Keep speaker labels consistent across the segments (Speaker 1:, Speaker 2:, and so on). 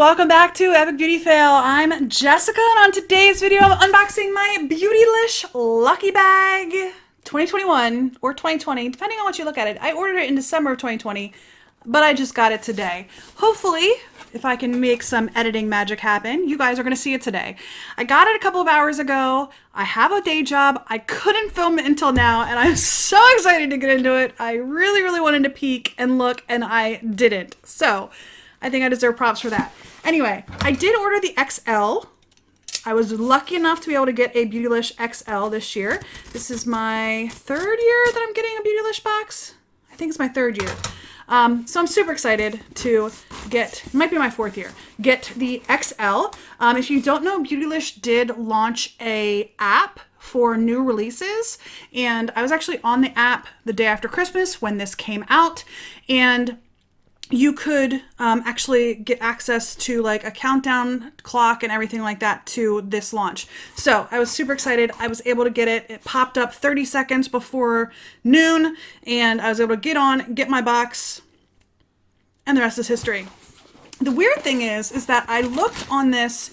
Speaker 1: welcome back to Epic Beauty Fail. I'm Jessica, and on today's video, I'm unboxing my Beautylish Lucky Bag 2021 or 2020, depending on what you look at it. I ordered it in December of 2020, but I just got it today. Hopefully, if I can make some editing magic happen, you guys are going to see it today. I got it a couple of hours ago. I have a day job. I couldn't film it until now, and I'm so excited to get into it. I really wanted to peek and look, and I didn't. So I think I deserve props for that. Anyway, I did order the XL. I was lucky enough to be able to get a Beautylish XL this year. This is my third year that I'm getting a Beautylish box. I think it's my third year. So I'm super excited to get, it might be my fourth year, get the XL. If you don't know, Beautylish did launch a app for new releases, and I was actually on the app the day after Christmas when this came out, and you could actually get access to like a countdown clock and everything like that to this launch. So I was super excited. I was able to get it. It popped up 30 seconds before noon, and I was able to get on, get my box, and the rest is history. The weird thing is that I looked on this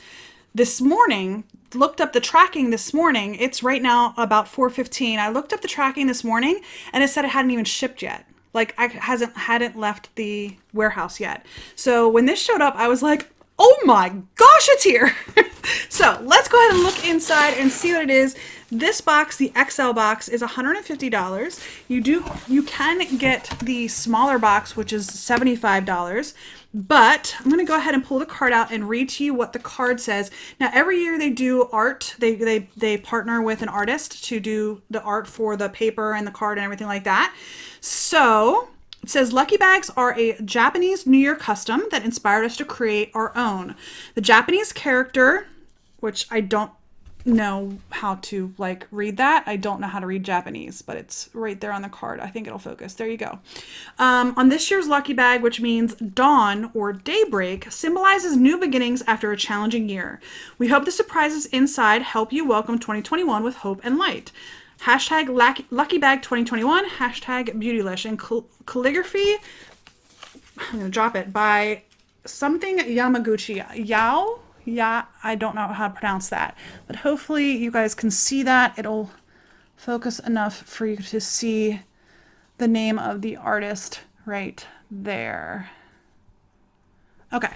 Speaker 1: morning, looked up the tracking this morning. It's right now about 4:15. I looked up the tracking this morning, and it said it hadn't even shipped yet. Like, I hadn't left the warehouse yet. So when this showed up, I was like, oh my gosh, it's here. So let's go ahead and look inside and see what it is. This box, the XL box, is $150. You can get the smaller box, which is $75. But I'm going to go ahead and pull the card out and read to you what the card says. Now, every year they do art. They partner with an artist to do the art for the paper and the card and everything like that. So it says, Lucky Bags are a Japanese New Year custom that inspired us to create our own. The Japanese character, which I don't know how to like read that. I don't know how to read Japanese, but it's right there on the card. I think it'll focus. There you go. On this year's Lucky Bag, which means dawn or daybreak, symbolizes new beginnings after a challenging year. We hope the surprises inside help you welcome 2021 with hope and light. Hashtag Lucky Bag 2021, hashtag Beautylish, and calligraphy, I'm going to drop it, by something Yamaguchi. Yeah, I don't know how to pronounce that, but hopefully you guys can see that. It'll focus enough for you to see the name of the artist right there. Okay,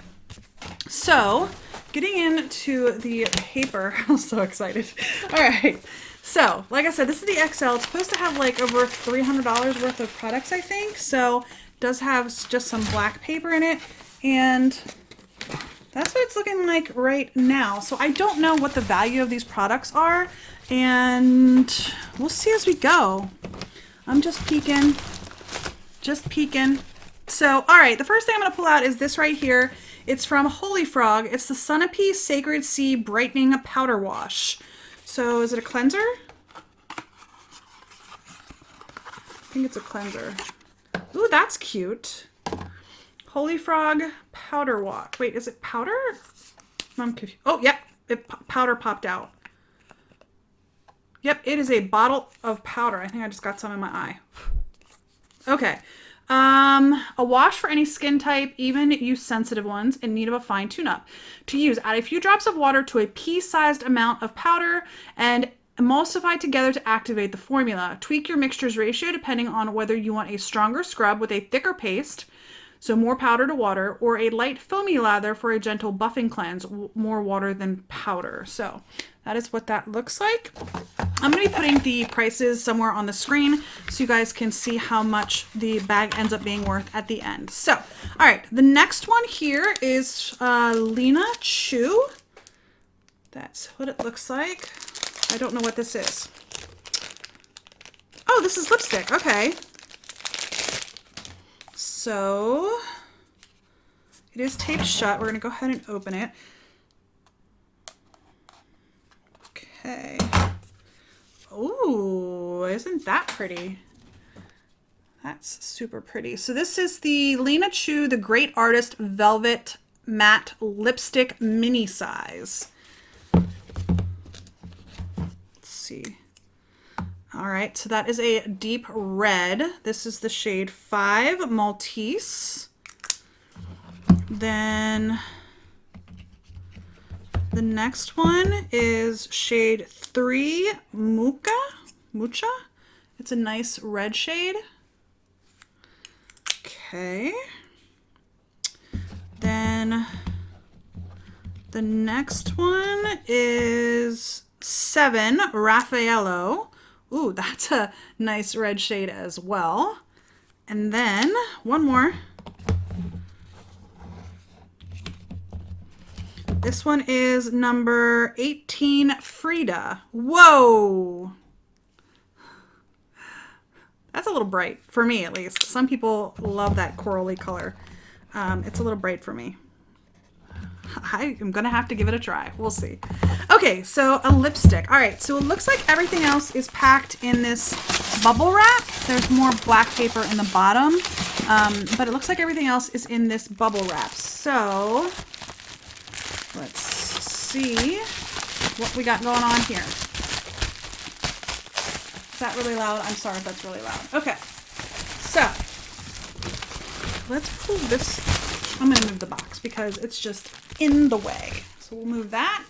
Speaker 1: so getting into the paper, I'm so excited. All right, so like I said, this is the XL. It's supposed to have like over $300 worth of products, I think. So it does have just some black paper in it, and that's what it's looking like right now. So I don't know what the value of these products are, and we'll see as we go. I'm just peeking. So, all right, the first thing I'm going to pull out is this right here. It's from Holy Frog. It's the Sunapee Sacred Sea Brightening Powder Wash. So is it a cleanser? I think it's a cleanser. Ooh, that's cute. Holy Frog powder wash. Wait, is it powder? I'm confused. Oh, yep. Powder popped out. Yep, it is a bottle of powder. I think I just got some in my eye. Okay. A wash for any skin type, even you sensitive ones in need of a fine tune-up. To use, add a few drops of water to a pea-sized amount of powder and emulsify together to activate the formula. Tweak your mixture's ratio depending on whether you want a stronger scrub with a thicker paste, so more powder to water, or a light foamy lather for a gentle buffing cleanse, more water than powder. So that is what that looks like. I'm going to be putting the prices somewhere on the screen so you guys can see how much the bag ends up being worth at the end. So, all right, the next one here is Lena Chu. That's what it looks like. I don't know what this is. Oh, this is lipstick. Okay. So it is taped shut. We're going to go ahead and open it. Okay. Ooh, isn't that pretty? That's super pretty. So this is the Lena Chu, the Great Artist Velvet Matte Lipstick Mini Size. Let's see. All right, so that is a deep red. This is the shade 5 Maltese. Then The next one is shade 3 Mucha. It's a nice red shade. Okay. Then the next one is 7 Raffaello. Ooh, that's a nice red shade as well. And then one more. This one is number 18 Frida. Whoa! That's a little bright, for me at least. Some people love that corally color. It's a little bright for me. I am gonna have to give it a try. We'll see. Okay, so a lipstick. All right, so it looks like everything else is packed in this bubble wrap. There's more black paper in the bottom, but it looks like everything else is in this bubble wrap. So let's see what we got going on here. Is that really loud? I'm sorry if that's really loud. Okay, so let's pull this. I'm going to move the box because it's just in the way. So we'll move that.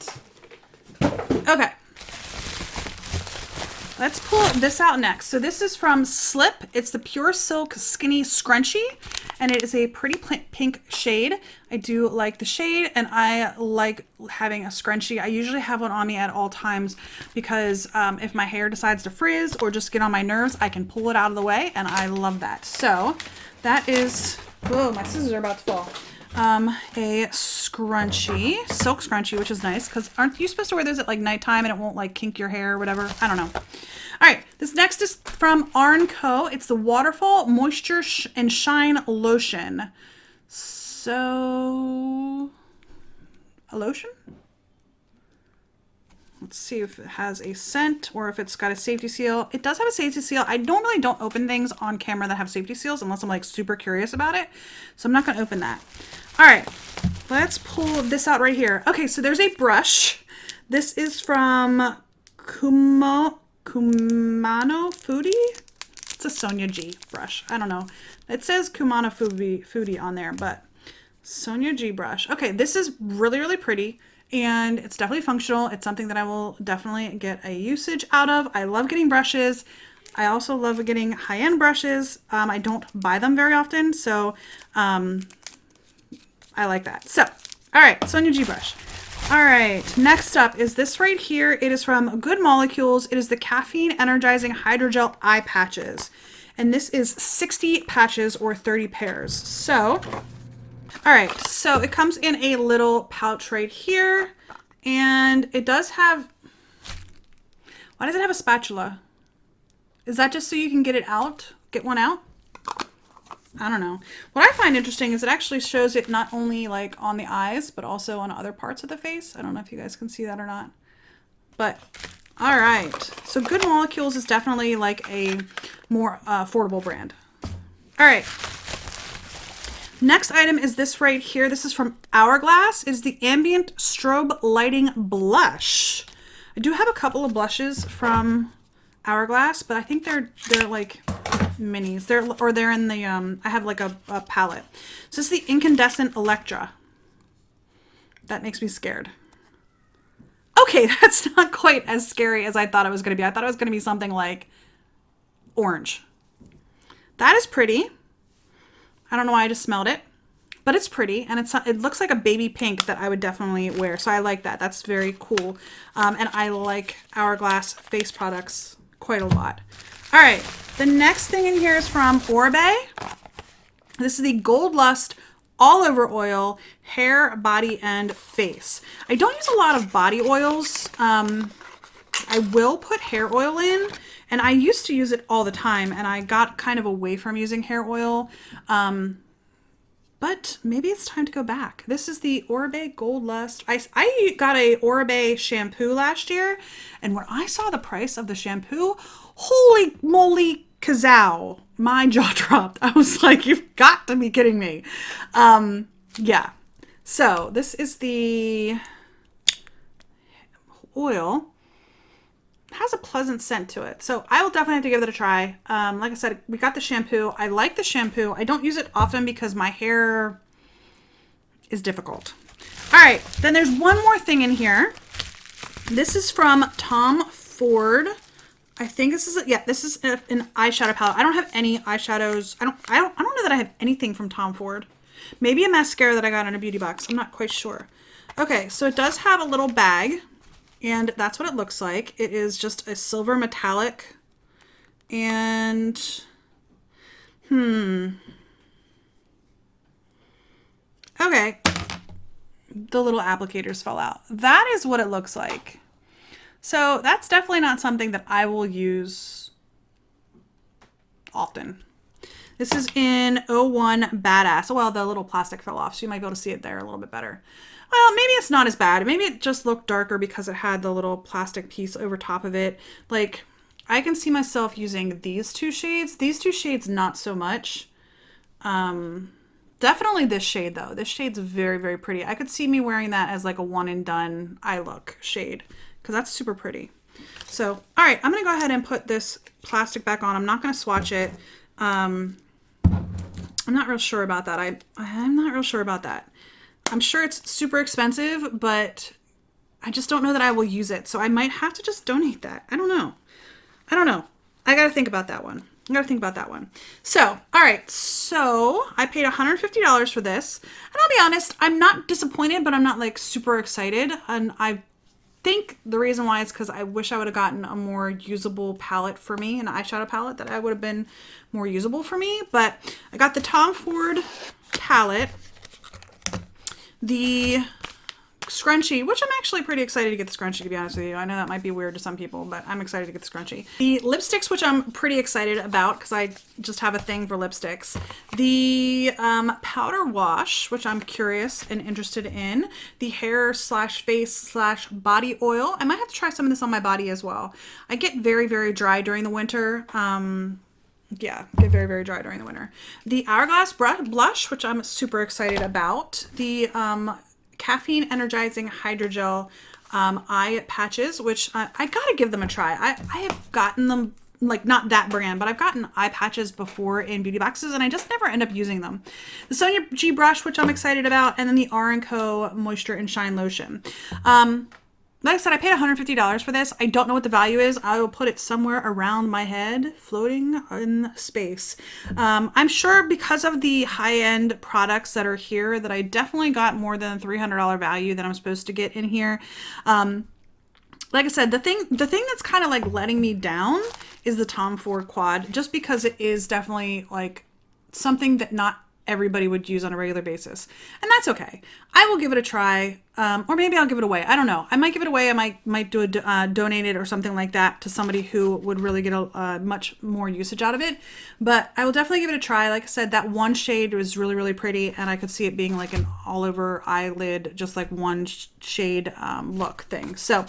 Speaker 1: Okay. Let's pull this out next. So this is from Slip. It's the Pure Silk Skinny Scrunchie, and it is a pretty pink shade. I do like the shade, and I like having a scrunchie. I usually have one on me at all times because if my hair decides to frizz or just get on my nerves, I can pull it out of the way, and I love that. So that is... Whoa, my scissors are about to fall. A scrunchie, silk scrunchie, which is nice because aren't you supposed to wear those at like nighttime and it won't like kink your hair or whatever? I don't know. All right, this next is from R&Co. It's the Waterfall Moisture and Shine Lotion. So, a lotion? Let's see if it has a scent or if it's got a safety seal. It does have a safety seal. I normally don't open things on camera that have safety seals unless I'm like super curious about it. So I'm not going to open that. All right, let's pull this out right here. Okay, so there's a brush. This is from Kumano Foodie. It's a Sonia G brush. I don't know. It says Kumano Foodie on there, but Sonia G brush. Okay, this is really, really pretty. And it's definitely functional. It's something that I will definitely get a usage out of. I love getting brushes. I also love getting high-end brushes. I don't buy them very often, so I like that. So, all right, Sonia G brush. All right, next up is this right here. It is from Good Molecules. It is the Caffeine Energizing Hydrogel Eye Patches. And this is 60 patches or 30 pairs. So... all right, so it comes in a little pouch right here, and it does have, why does it have a spatula? Is that just so you can get it out, get one out? I don't know. What I find interesting is it actually shows it not only like on the eyes, but also on other parts of the face. I don't know if you guys can see that or not, but all right. So Good Molecules is definitely like a more affordable brand. All right. Next item is this right here. This is from Hourglass. It's the Ambient Strobe Lighting Blush. I do have a couple of blushes from Hourglass, but I think they're like minis. They're in the I have like a palette. So this is the Incandescent Electra. That makes me scared. Okay, that's not quite as scary as I thought it was going to be. I thought it was going to be something like orange. That is pretty. I don't know why I just smelled it, but it's pretty, and it looks like a baby pink that I would definitely wear, so I like that. That's very cool, and I like Hourglass face products quite a lot. All right, the next thing in here is from Orbe. This is the Gold Lust All Over Oil Hair, Body, and Face. I don't use a lot of body oils. I will put hair oil in, and I used to use it all the time, and I got kind of away from using hair oil, but maybe it's time to go back. This is the Orbe Gold Lust. I got a Orbe shampoo last year, and when I saw the price of the shampoo, holy moly kazow, my jaw dropped. I was like, you've got to be kidding me. Yeah, so this is the oil. Has a pleasant scent to it, so I will definitely have to give it a try. Like I said, we got the shampoo. I like the shampoo. I don't use it often because my hair is difficult. All right, then there's one more thing in here. This is from Tom Ford. I think this is this is an eyeshadow palette. I don't have any eyeshadows. I don't know that I have anything from Tom Ford. Maybe a mascara that I got in a beauty box. I'm not quite sure. Okay, so it does have a little bag, and that's what it looks like. It is just a silver metallic, and okay, the little applicators fell out. That is what it looks like. So that's definitely not something that I will use often. This is in 01 Badass. Well, the little plastic fell off, so you might be able to see it there a little bit better. Well, maybe it's not as bad. Maybe it just looked darker because it had the little plastic piece over top of it. Like, I can see myself using these two shades. These two shades, not so much. Definitely this shade, though. This shade's very, very pretty. I could see me wearing that as like a one and done eye look shade, because that's super pretty. So, all right, I'm going to go ahead and put this plastic back on. I'm not going to swatch it. I'm not real sure about that. I'm not real sure about that. I'm sure it's super expensive, but I just don't know that I will use it. So I might have to just donate that. I don't know. I got to think about that one. So, all right. So I paid $150 for this. And I'll be honest, I'm not disappointed, but I'm not like super excited. And I think the reason why is because I wish I would have gotten a more usable palette for me, an eyeshadow palette that I would have been more usable for me. But I got the Tom Ford palette, the scrunchie, which I'm actually pretty excited to get the scrunchie, to be honest with you. I know that might be weird to some people, but I'm excited to get the scrunchie. The lipsticks, which I'm pretty excited about because I just have a thing for lipsticks. The powder wash, which I'm curious and interested in. The hair slash face slash body oil. I might have to try some of this on my body as well. I get very, very dry during the winter. Yeah, get very, very dry during the winter. The Hourglass blush, which I'm super excited about. The caffeine energizing hydrogel eye patches, which I gotta give them a try. I have gotten them, like not that brand, but I've gotten eye patches before in beauty boxes and I just never end up using them. The Sonia G brush, which I'm excited about, and then the R & Co Moisture and Shine Lotion. Like I said, I paid $150 for this. I don't know what the value is. I will put it somewhere around my head, floating in space. I'm sure because of the high-end products that are here that I definitely got more than $300 value that I'm supposed to get in here. Like I said, the thing that's kind of like letting me down is the Tom Ford Quad, just because it is definitely like something that not everybody would use on a regular basis. And that's okay. I will give it a try. Or maybe I'll give it away. I don't know. I might give it away. I might do a donate it or something like that to somebody who would really get a much more usage out of it. But I will definitely give it a try. Like I said, that one shade was really, really pretty. And I could see it being like an all over eyelid, just like one shade look thing. So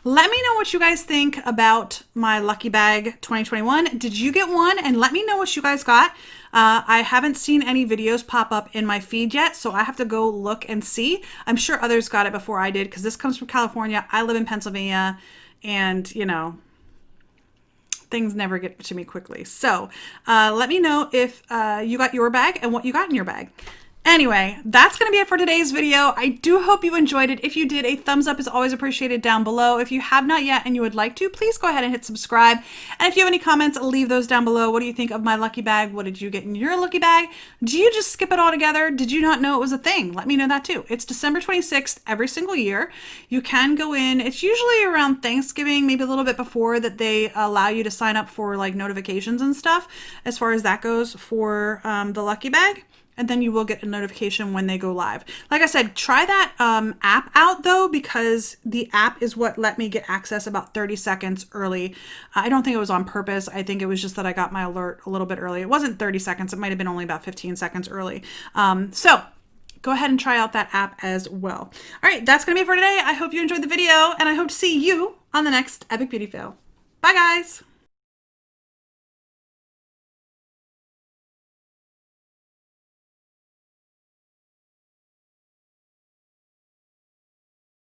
Speaker 1: let me know what you guys think about my Lucky Bag 2021. Did you get one? And let me know what you guys got. I haven't seen any videos pop up in my feed yet, so I have to go look and see. I'm sure others got it before I did because this comes from California. I live in Pennsylvania, and you know, things never get to me quickly. So let me know if you got your bag and what you got in your bag. Anyway, that's going to be it for today's video. I do hope you enjoyed it. If you did, a thumbs up is always appreciated down below. If you have not yet and you would like to, please go ahead and hit subscribe. And if you have any comments, leave those down below. What do you think of my lucky bag? What did you get in your lucky bag? Do you just skip it all together? Did you not know it was a thing? Let me know that too. It's December 26th every single year. You can go in. It's usually around Thanksgiving, maybe a little bit before, that they allow you to sign up for like notifications and stuff as far as that goes for the lucky bag. And then you will get a notification when they go live. Like I said, try that app out though, because the app is what let me get access about 30 seconds early. I don't think it was on purpose. I think it was just that I got my alert a little bit early. It wasn't 30 seconds. It might have been only about 15 seconds early. So go ahead and try out that app as well. All right, that's gonna be it for today. I hope you enjoyed the video and I hope to see you on the next Epic Beauty Fail. Bye guys.